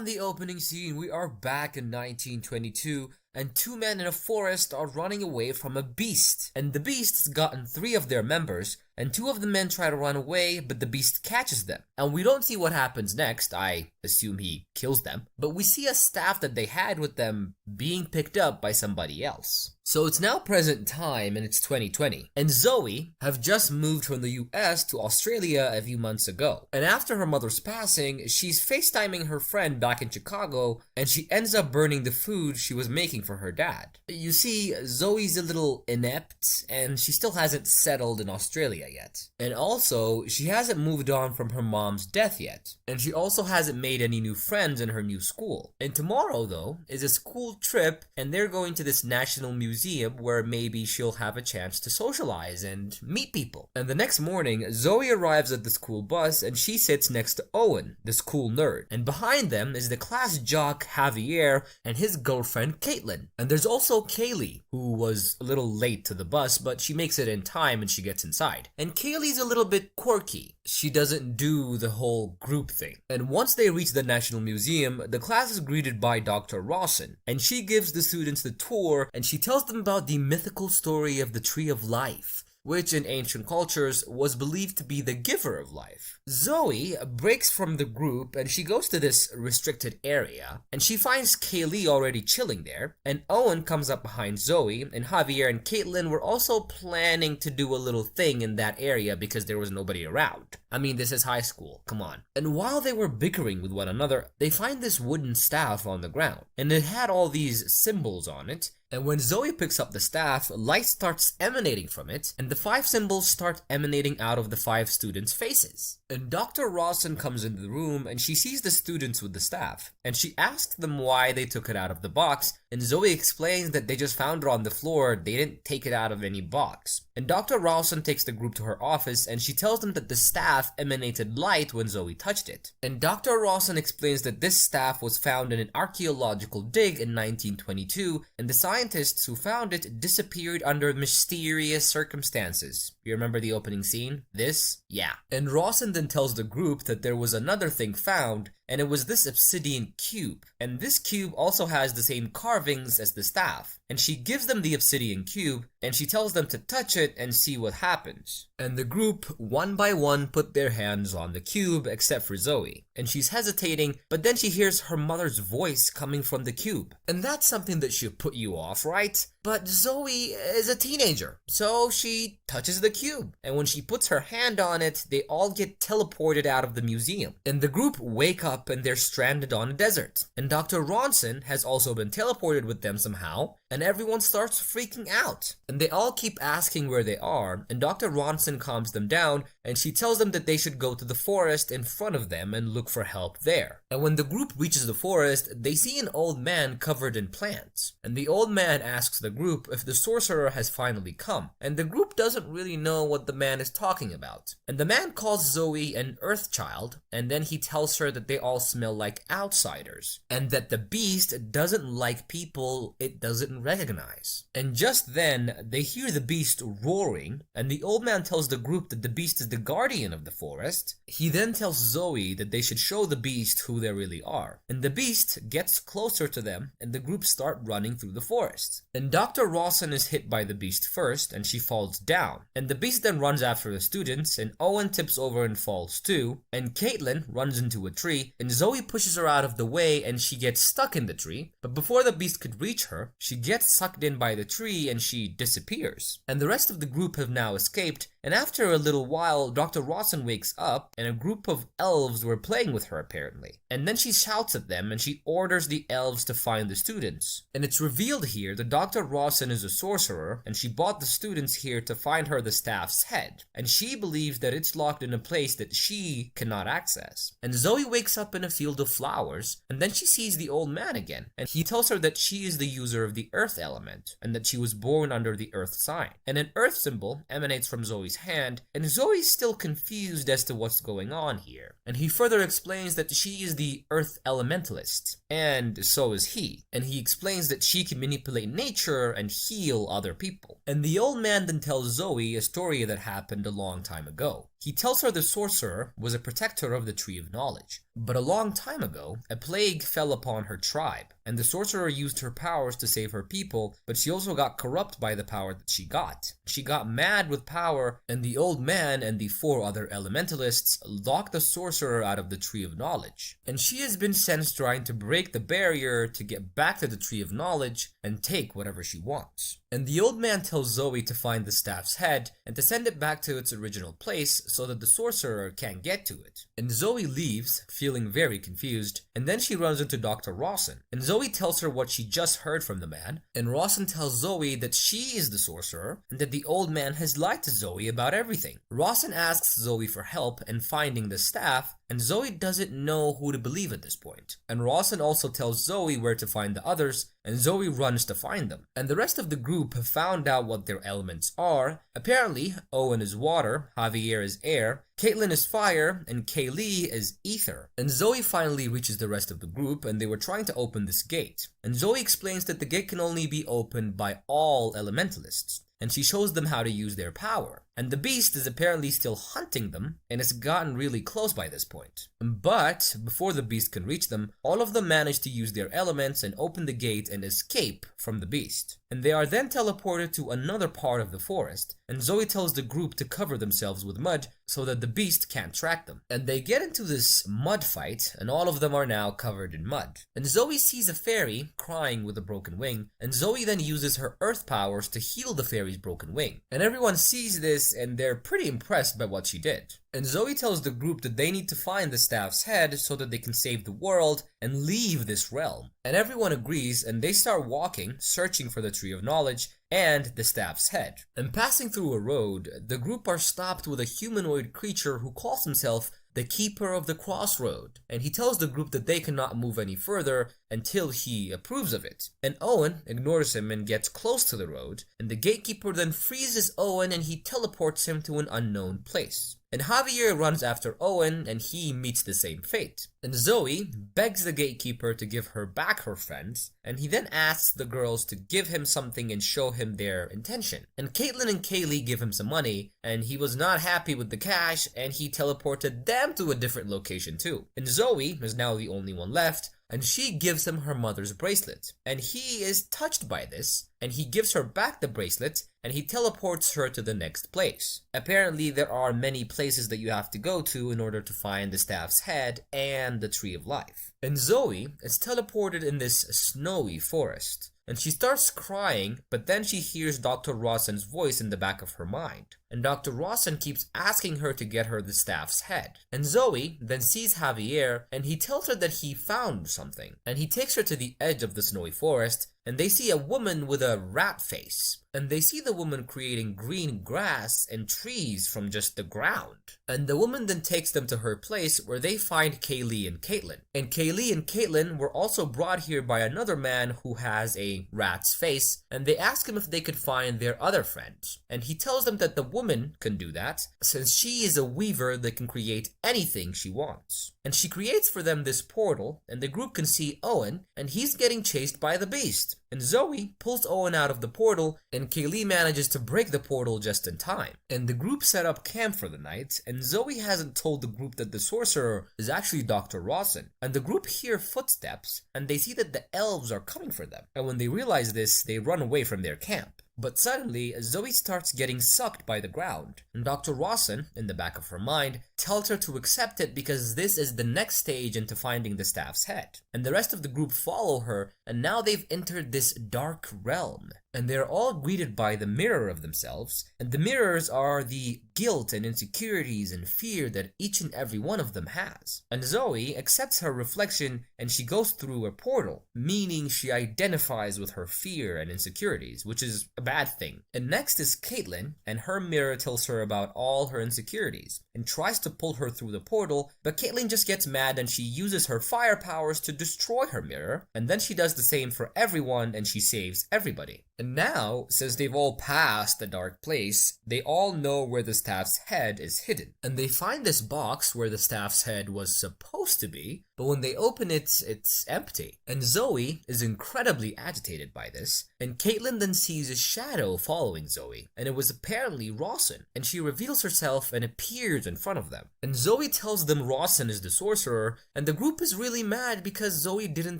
On the opening scene, we are back in 1922, and two men in a forest are running away from a beast. And the beast has gotten 3 of their members, and 2 of the men try to run away, but the beast catches them. And we don't see what happens next, I assume he kills them, but we see a staff that they had with them being picked up by somebody else. So it's now present time and it's 2020, and Zoe have just moved from the US to Australia a few months ago. And after her mother's passing, she's FaceTiming her friend back in Chicago, and she ends up burning the food she was making for her dad. You see, Zoe's a little inept, and she still hasn't settled in Australia yet. And also, she hasn't moved on from her mom's death yet. And she also hasn't made any new friends in her new school. And tomorrow, though, is a school trip, and they're going to this national museum where maybe she'll have a chance to socialize and meet people. And the next morning, Zoe arrives at the school bus, and she sits next to Owen, the school nerd. And behind them is the class jock Javier and his girlfriend Caitlin. And there's also Kaylee, who was a little late to the bus, but she makes it in time and she gets inside. And Kaylee's a little bit quirky. She doesn't do the whole group thing. And once they reach the National Museum, the class is greeted by Dr. Rawson, and she gives the students the tour, and she tells them about the mythical story of the Tree of Life, which in ancient cultures was believed to be the giver of life. Zoe breaks from the group and she goes to this restricted area, and she finds Kaylee already chilling there, and Owen comes up behind Zoe, and Javier and Caitlin were also planning to do a little thing in that area because there was nobody around. I mean, this is high school, come on. And while they were bickering with one another, they find this wooden staff on the ground, and it had all these symbols on it. And when Zoe picks up the staff, light starts emanating from it, and the 5 symbols start emanating out of the 5 students' faces. And Dr. Rawson comes into the room, and she sees the students with the staff, and she asks them why they took it out of the box, and Zoe explains that they just found it on the floor, they didn't take it out of any box. And Dr. Rawson takes the group to her office, and she tells them that the staff emanated light when Zoe touched it. And Dr. Rawson explains that this staff was found in an archaeological dig in 1922, and the scientists who found it disappeared under mysterious circumstances. You remember the opening scene? This? Yeah. And Rawson then tells the group that there was another thing found, and it was this obsidian cube. And this cube also has the same carvings as the staff. And she gives them the obsidian cube, and she tells them to touch it and see what happens. And the group, one by one, put their hands on the cube, except for Zoe. And she's hesitating, but then she hears her mother's voice coming from the cube. And that's something that should put you off, right? But Zoe is a teenager, so she touches the cube. And when she puts her hand on it, they all get teleported out of the museum. And the group wake up and they're stranded on a desert. And Dr. Rawson has also been teleported with them somehow, and everyone starts freaking out. And they all keep asking where they are, and Dr. Rawson calms them down, and she tells them that they should go to the forest in front of them and look for help there. And when the group reaches the forest, they see an old man covered in plants. And the old man asks the group if the sorcerer has finally come, and the group doesn't really know what the man is talking about. And the man calls Zoe an earth child, and then he tells her that they all smell like outsiders, and that the beast doesn't like people it doesn't recognize. And just then, they hear the beast roaring, and the old man tells the group that the beast is the guardian of the forest. He then tells Zoe that they should show the beast who they really are. And the beast gets closer to them, and the group start running through the forest. And Dr. Rawson is hit by the beast first, and she falls down. And the beast then runs after the students, and Owen tips over and falls too. And Caitlin runs into a tree, and Zoe pushes her out of the way, and she gets stuck in the tree. But before the beast could reach her, she gets sucked in by the tree, and she disappears. And the rest of the group have now escaped, and after a little while, Dr. Rawson wakes up, and a group of elves were playing with her apparently. And then she shouts at them, and she orders the elves to find the students. And it's revealed here that Dr. Rawson is a sorcerer, and she brought the students here to find her the staff's head. And she believes that it's locked in a place that she cannot access. And Zoe wakes up in a field of flowers, and then she sees the old man again. And he tells her that she is the user of the earth element, and that she was born under the earth sign. And an earth symbol emanates from Zoe's Zoe's hand, and Zoe's still confused as to what's going on here. And he further explains that she is the Earth Elementalist, and so is he. And he explains that she can manipulate nature and heal other people. And the old man then tells Zoe a story that happened a long time ago. He tells her the sorcerer was a protector of the Tree of Knowledge. But a long time ago, a plague fell upon her tribe, and the sorcerer used her powers to save her people, but she also got corrupt by the power that she got. She got mad with power, and the old man and the 4 other elementalists locked the sorcerer out of the Tree of Knowledge. And she has been sent trying to break the barrier to get back to the Tree of Knowledge and take whatever she wants. And the old man tells Zoe to find the staff's head and to send it back to its original place so that the sorcerer can't get to it. And Zoe leaves, feeling very confused, and then she runs into Dr. Rawson. And Zoe tells her what she just heard from the man, and Rawson tells Zoe that she is the sorcerer and that the old man has lied to Zoe about everything. Rawson asks Zoe for help in finding the staff, and Zoe doesn't know who to believe at this point. And Rawson also tells Zoe where to find the others, and Zoe runs to find them. And the rest of the group have found out what their elements are. Apparently, Owen is water, Javier is air, Caitlin is fire, and Kaylee is ether. And Zoe finally reaches the rest of the group, and they were trying to open this gate. And Zoe explains that the gate can only be opened by all elementalists, and she shows them how to use their power. And the beast is apparently still hunting them, and it's gotten really close by this point. But before the beast can reach them, all of them manage to use their elements and open the gate and escape from the beast. And they are then teleported to another part of the forest, and Zoe tells the group to cover themselves with mud so that the beast can't track them. And they get into this mud fight, and all of them are now covered in mud. And Zoe sees a fairy crying with a broken wing, and Zoe then uses her earth powers to heal the fairy's broken wing. And everyone sees this, and they're pretty impressed by what she did. And Zoe tells the group that they need to find the staff's head so that they can save the world and leave this realm. And everyone agrees, and they start walking, searching for the Tree of Knowledge and the staff's head. And passing through a road, the group are stopped with a humanoid creature who calls himself the Keeper of the Crossroad, and he tells the group that they cannot move any further until he approves of it. And Owen ignores him and gets close to the road, and the gatekeeper then freezes Owen and he teleports him to an unknown place. And Javier runs after Owen, and he meets the same fate. And Zoe begs the gatekeeper to give her back her friends, and he then asks the girls to give him something and show him their intention. And Caitlin and Kaylee give him some money, and he was not happy with the cash, and he teleported them to a different location too. And Zoe is now the only one left, and she gives him her mother's bracelet. And he is touched by this, and he gives her back the bracelet, and he teleports her to the next place. Apparently, there are many places that you have to go to in order to find the staff's head and the Tree of Life. And Zoe is teleported in this snowy forest, and she starts crying, but then she hears Dr. Rawson's voice in the back of her mind. And Dr. Rawson keeps asking her to get her the staff's head. And Zoe then sees Javier, and he tells her that he found something. And he takes her to the edge of the snowy forest, and they see a woman with a rat face. And they see the woman creating green grass and trees from just the ground. And the woman then takes them to her place where they find Kaylee and Caitlin. And Kaylee and Caitlin were also brought here by another man who has a rat's face, and they ask him if they could find their other friend. And he tells them that the woman can do that, since she is a weaver that can create anything she wants. And she creates for them this portal, and the group can see Owen, and he's getting chased by the beast. And Zoe pulls Owen out of the portal, and Kaylee manages to break the portal just in time. And the group set up camp for the night, and Zoe hasn't told the group that the sorcerer is actually Dr. Rawson. And the group hear footsteps, and they see that the elves are coming for them. And when they realize this, they run away from their camp. But suddenly, Zoe starts getting sucked by the ground, and Dr. Rawson, in the back of her mind, tells her to accept it because this is the next stage into finding the staff's head. And the rest of the group follow her, and now they've entered this dark realm. And they're all greeted by the mirror of themselves, and the mirrors are the guilt and insecurities and fear that each and every one of them has. And Zoe accepts her reflection, and she goes through a portal, meaning she identifies with her fear and insecurities, which is a bad thing. And next is Caitlin, and her mirror tells her about all her insecurities. and tries to pull her through the portal, but Caitlin just gets mad and she uses her fire powers to destroy her mirror, and then she does the same for everyone and she saves everybody. And now, since they've all passed the dark place, they all know where the staff's head is hidden. And they find this box where the staff's head was supposed to be, but when they open it, it's empty. And Zoe is incredibly agitated by this, and Caitlin then sees a shadow following Zoe, and it was apparently Rawson, and she reveals herself and appears in front of them. And Zoe tells them Rawson is the sorcerer, and the group is really mad because Zoe didn't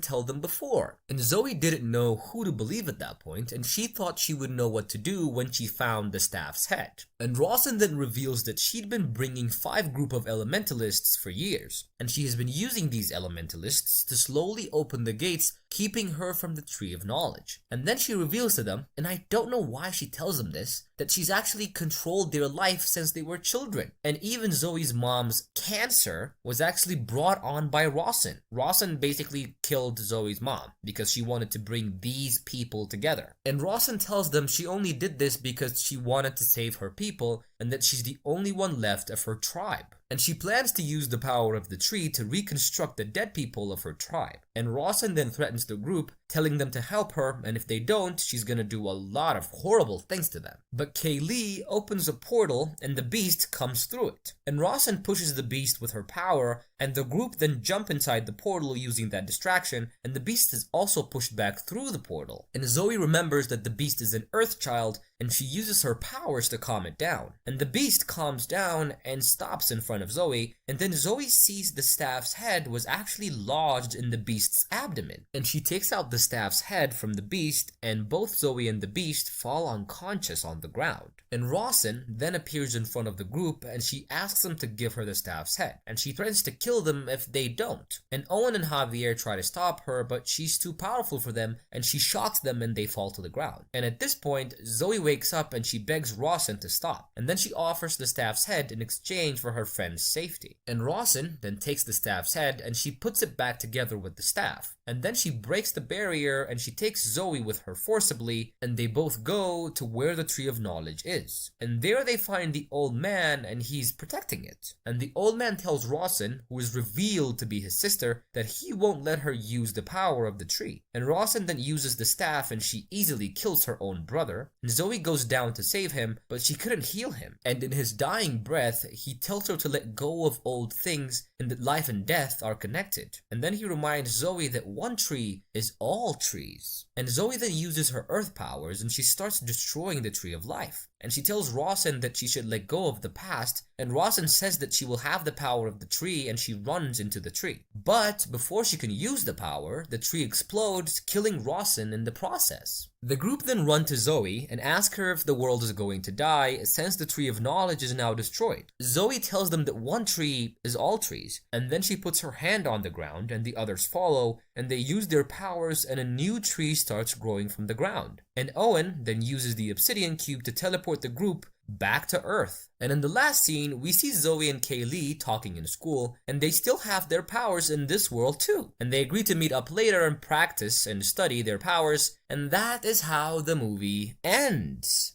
tell them before. And Zoe didn't know who to believe at that point, and she thought she would know what to do when she found the staff's head. And Rawson then reveals that she'd been bringing 5 group of elementalists for years, and she has been using these elementalists to slowly open the gates, keeping her from the tree of knowledge. And then she reveals to them, and I don't know why she tells them this, that she's actually controlled their life since they were children. And even Zoe's mom's cancer was actually brought on by Rawson. Rawson basically killed Zoe's mom because she wanted to bring these people together. And Rawson tells them she only did this because she wanted to save her people and that she's the only one left of her tribe. And she plans to use the power of the tree to reconstruct the dead people of her tribe. And Rawson then threatens the group, telling them to help her, and if they don't, she's gonna do a lot of horrible things to them. But Kaylee opens a portal and the beast comes through it. And Rawson pushes the beast with her power, and the group then jump inside the portal using that distraction, and the beast is also pushed back through the portal. And Zoe remembers that the beast is an Earth child, and she uses her powers to calm it down. And the beast calms down and stops in front of Zoe, and then Zoe sees the staff's head was actually lodged in the beast's abdomen. And she takes out the staff's head from the beast, and both Zoe and the beast fall unconscious on the ground. And Rawson then appears in front of the group, and she asks them to give her the staff's head, and she threatens to kill them if they don't. And Owen and Javier try to stop her, but she's too powerful for them, and she shocks them and they fall to the ground. And at this point, Zoe wakes up and she begs Rawson to stop, and then she offers the staff's head in exchange for her friend's safety. And Rawson then takes the staff's head and she puts it back together with the staff, and then she breaks the barrier and she takes Zoe with her forcibly, and they both go to where the Tree of Knowledge is. And there they find the old man, and he's protecting it. And the old man tells Rawson, who is revealed to be his sister, that he won't let her use the power of the tree. And Rawson then uses the staff and she easily kills her own brother. And Zoe goes down to save him, but she couldn't heal him. And in his dying breath, he tells her to let go of old things and that life and death are connected. And then he reminds Zoe that one tree is all trees. And Zoe then uses her earth powers and she starts destroying the tree of life. And she tells Rawson that she should let go of the past, and Rawson says that she will have the power of the tree, and she runs into the tree. But before she can use the power, the tree explodes, killing Rawson in the process. The group then run to Zoe and ask her if the world is going to die since the Tree of Knowledge is now destroyed. Zoe tells them that one tree is all trees, and then she puts her hand on the ground and the others follow, and they use their powers and a new tree starts growing from the ground. And Owen then uses the obsidian cube to teleport the group back to Earth. And in the last scene, we see Zoe and Kaylee talking in school, and they still have their powers in this world too. And they agree to meet up later and practice and study their powers, and that is how the movie ends.